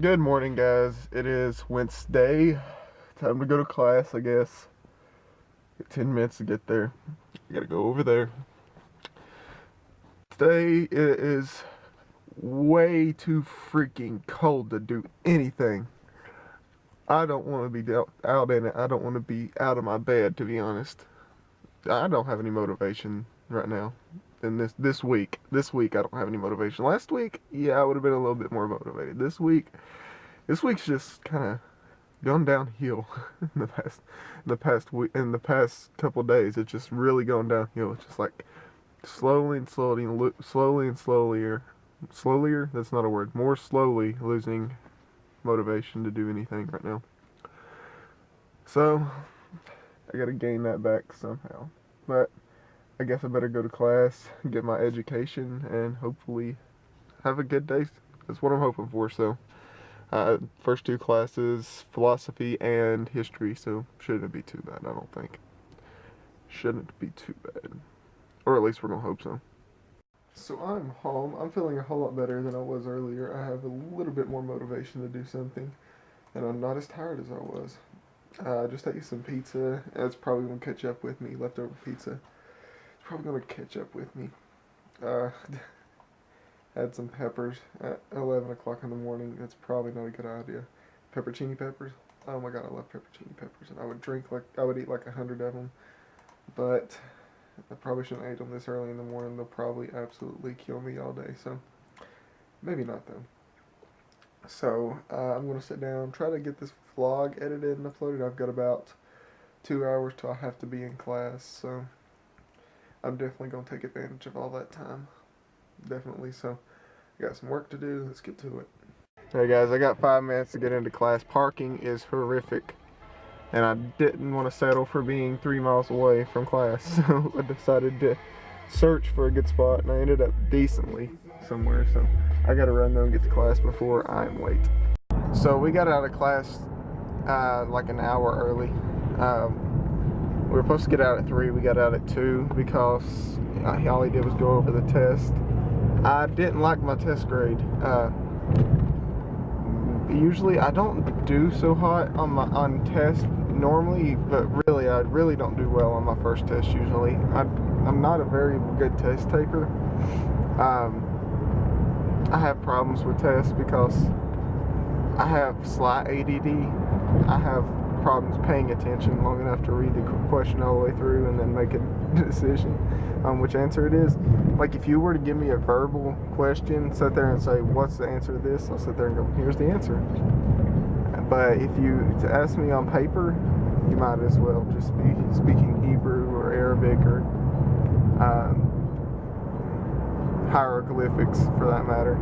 Good morning, guys. It is Wednesday. Time to go to class, I guess. 10 minutes to get there. I gotta go over there. Today it is way too freaking cold to do anything. I don't want to be out in it. I don't want to be out of my bed, to be honest. I don't have any motivation right now. And this week, I don't have any motivation. Last week, yeah, I would have been a little bit more motivated. This week's just kind of gone downhill in the past couple days. It's just really gone downhill. It's just like slowly and slowlier. That's not a word. More slowly losing motivation to do anything right now. So I gotta gain that back somehow. But I guess I better go to class, get my education, and hopefully have a good day. That's what I'm hoping for. So. First two classes, philosophy and history, so shouldn't be too bad, I don't think. Shouldn't be too bad. Or at least we're gonna hope so. So I'm home. I'm feeling a whole lot better than I was earlier. I have a little bit more motivation to do something, and I'm not as tired as I was. I just ate some pizza, and it's probably gonna catch up with me. Leftover pizza. It's probably gonna catch up with me. Add some peppers at 11 o'clock in the morning. That's probably not a good idea. Pepperoni peppers. Oh my god, I love pepperoni peppers. And I would eat like 100 of them. But I probably shouldn't eat them this early in the morning. They'll probably absolutely kill me all day. So maybe not though. So I'm going to sit down, try to get this vlog edited and uploaded. I've got about 2 hours till I have to be in class. So I'm definitely going to take advantage of all that time. Definitely. So I got some work to do. Let's get to it. Hey guys, I got 5 minutes to get into class. Parking is horrific, and I didn't want to settle for being 3 miles away from class, so I decided to search for a good spot, and I ended up decently somewhere. So I gotta run though and get to class before I'm late. So we got out of class like an hour early. We were supposed to get out at 3. We got out at 2 because all he did was go over the test. I didn't like my test grade. Usually I don't do so hot on tests normally, but I really don't do well on my first test usually. I'm not a very good test taker. I have problems with tests because I have slight ADD. I have problems paying attention long enough to read the question all the way through and then make a decision on which answer it is. Like if you were to give me a verbal question, sit there and say, what's the answer to this? I'll sit there and go, here's the answer. But if you to ask me on paper, you might as well just be speaking Hebrew or Arabic or hieroglyphics for that matter.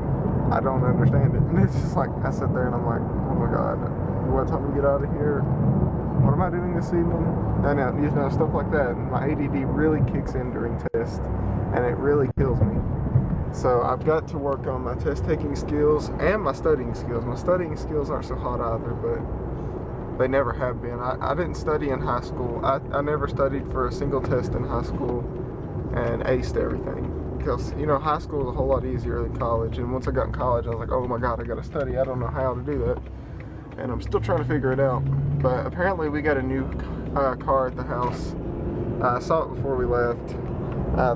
I don't understand it. And it's just like, I sit there and I'm like, oh my god, what time we get out of here? What am I doing this evening? And stuff like that. My ADD really kicks in during tests, and it really kills me. So I've got to work on my test taking skills and my studying skills. My studying skills aren't so hot either, but they never have been. I didn't study in high school. I never studied for a single test in high school and aced everything. Because, high school is a whole lot easier than college. And once I got in college, I was like, oh my god, I gotta study. I don't know how to do that. And I'm still trying to figure it out. But apparently we got a new car at the house. I saw it before we left.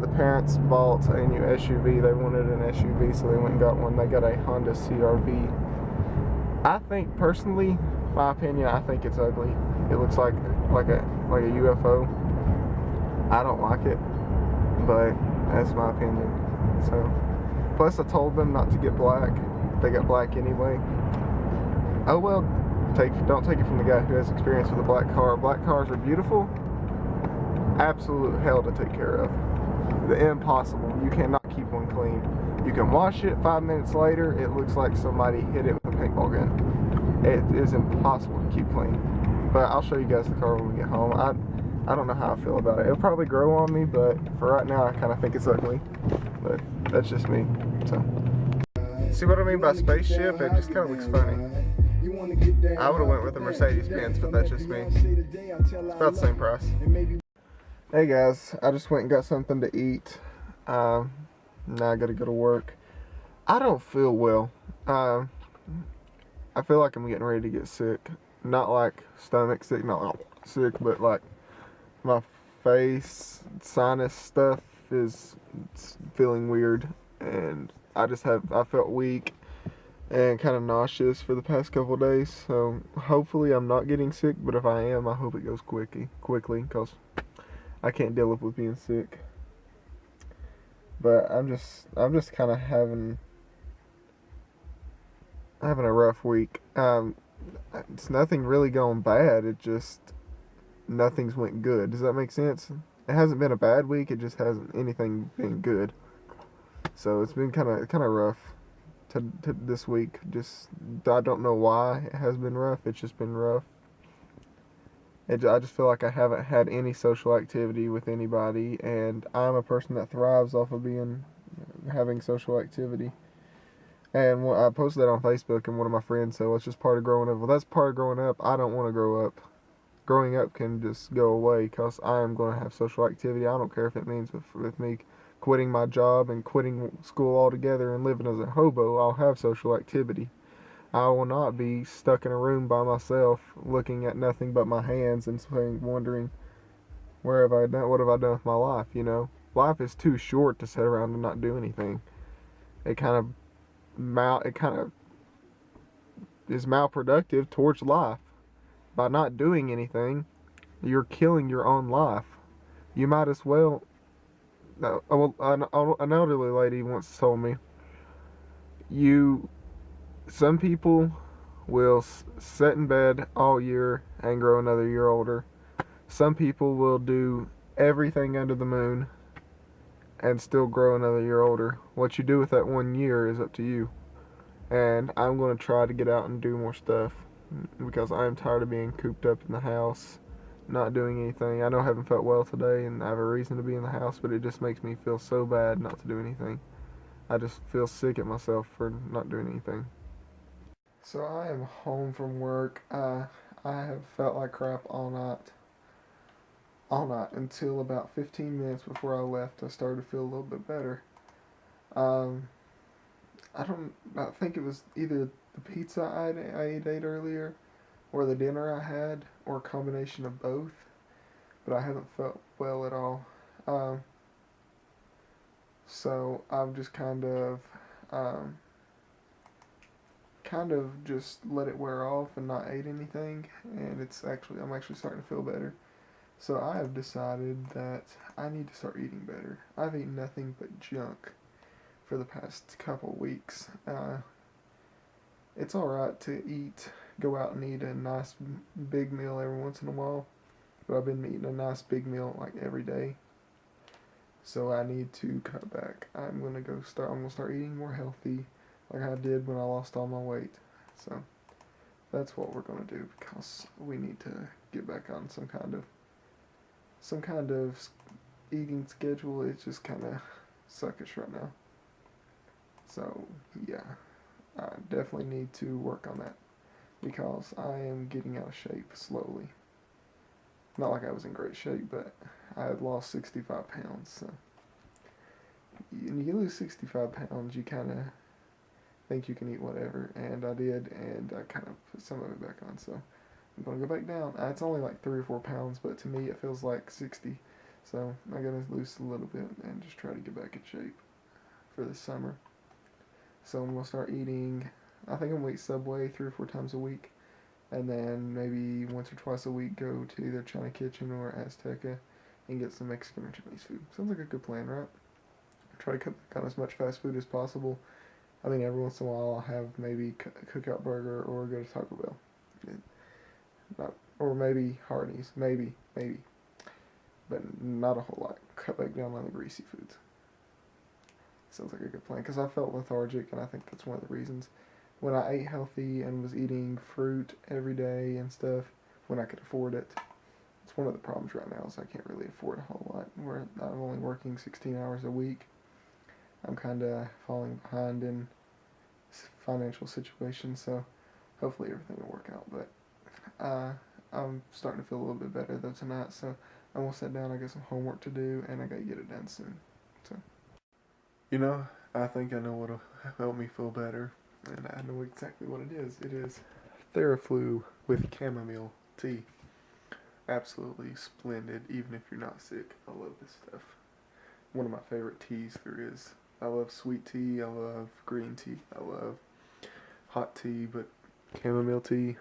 The parents bought a new SUV. They wanted an SUV, so they went and got one. They got a Honda CR-V. I think, personally, my opinion, I think it's ugly. It looks like a UFO. I don't like it, but that's my opinion. So, plus I told them not to get black. They got black anyway. Oh well, don't take it from the guy who has experience with a black car. Black cars are beautiful. Absolute hell to take care of. The impossible. You cannot keep one clean. You can wash it, 5 minutes later, it looks like somebody hit it with a paintball gun. It is impossible to keep clean. But I'll show you guys the car when we get home. I don't know how I feel about it. It'll probably grow on me, but for right now, I kind of think it's ugly. But that's just me. So, see what I mean by spaceship? It just kind of looks funny. I would have went with a Mercedes-Benz, but that's just me. It's about the same price. Hey guys, I just went and got something to eat. Now I gotta go to work. I don't feel well. I feel like I'm getting ready to get sick. Not like stomach sick, not like sick, but like my face, sinus stuff is feeling weird, and I felt weak and kind of nauseous for the past couple of days. So hopefully I'm not getting sick, but if I am, I hope it goes quickly, cause I can't deal with being sick. But I'm just kind of having a rough week. It's nothing really going bad. It just nothing's went good. Does that make sense? It hasn't been a bad week. It just hasn't anything been good. So it's been kind of rough to this week. Just I don't know why it has been rough. It's just been rough. I just feel like I haven't had any social activity with anybody, and I'm a person that thrives off of having social activity. And I posted that on Facebook, and one of my friends said, "Well, it's just part of growing up." Well, that's part of growing up. I don't want to grow up. Growing up can just go away because I am going to have social activity. I don't care if it means with me quitting my job and quitting school altogether and living as a hobo. I'll have social activity. I will not be stuck in a room by myself looking at nothing but my hands and wondering, where have I done? What have I done with my life? You know, life is too short to sit around and not do anything. It kind of it kind of is malproductive towards life. By not doing anything, you're killing your own life. You might as well. An elderly lady once told me, you. Some people will sit in bed all year and grow another year older. Some people will do everything under the moon and still grow another year older. What you do with that 1 year is up to you. And I'm going to try to get out and do more stuff because I'm tired of being cooped up in the house, not doing anything. I know I haven't felt well today and I have a reason to be in the house, but it just makes me feel so bad not to do anything. I just feel sick at myself for not doing anything. So I am home from work. I have felt like crap all night until about 15 minutes before I left. I started to feel a little bit better. Um, I think it was either the pizza I ate earlier, or the dinner I had, or a combination of both. But I haven't felt well at all. Um, so I've just um, kind of just let it wear off and not ate anything, and I'm actually starting to feel better. So I have decided that I need to start eating better. I've eaten nothing but junk for the past couple weeks. It's alright to go out and eat a nice big meal every once in a while, but I've been eating a nice big meal like every day. So I need to cut back. I'm gonna start eating more healthy, like I did when I lost all my weight. So that's what we're gonna do because we need to get back on some kind of eating schedule. It's just kind of suckish right now. So yeah, I definitely need to work on that because I am getting out of shape slowly. Not like I was in great shape, but I had lost 65 pounds. So when you lose 65 pounds, you kind of think you can eat whatever, and I did, and I kind of put some of it back on. So I'm gonna go back down. It's only like 3 or 4 pounds, but to me it feels like 60. So I gotta lose a little bit and just try to get back in shape for this summer. So I'm gonna start eating. I think I'm gonna eat Subway 3 or 4 times a week, and then maybe once or twice a week go to either China Kitchen or Azteca and get some Mexican or Chinese food. Sounds like a good plan, right? Try to cut back on as much fast food as possible. I mean, every once in a while I'll have maybe a Cookout Burger or go to Taco Bell. Not, or maybe Hardee's, maybe, but not a whole lot. Cut back down on the greasy foods. Sounds like a good plan because I felt lethargic, and I think that's one of the reasons. When I ate healthy and was eating fruit every day and stuff, when I could afford it, it's one of the problems right now is I can't really afford a whole lot. Where I'm only working 16 hours a week, I'm kind of falling behind in financial situations. So hopefully everything will work out. But I'm starting to feel a little bit better though tonight, so I'm gonna sit down. I got some homework to do, and I gotta get it done soon. So, I think I know what'll help me feel better. And I know exactly what it is. It is Theraflu with chamomile tea. Absolutely splendid, even if you're not sick. I love this stuff. One of my favorite teas there is. I love sweet tea, I love green tea, I love hot tea, but chamomile tea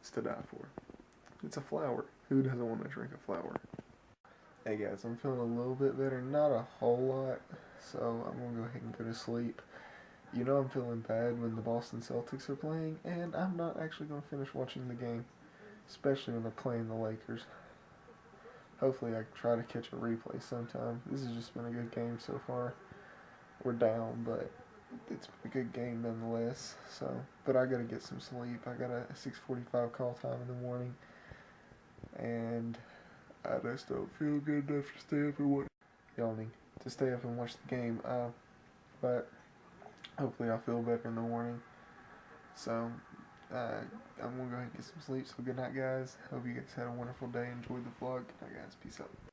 is to die for. It's a flower. Who doesn't want to drink a flower? Hey guys, I'm feeling a little bit better, not a whole lot, so I'm gonna go ahead and go to sleep. You know I'm feeling bad when the Boston Celtics are playing, and I'm not actually gonna finish watching the game, especially when they're playing the Lakers. Hopefully I can try to catch a replay sometime. This has just been a good game so far. We're down, but it's been a good game nonetheless. So, but I gotta get some sleep. I got a 6:45 call time in the morning, and I just don't feel good enough to stay up and watch. Yawning to stay up and watch the game. But hopefully I'll feel better in the morning. So I'm gonna go ahead and get some sleep. So good night, guys. Hope you guys had a wonderful day. Enjoyed the vlog. Good night, guys. Peace out.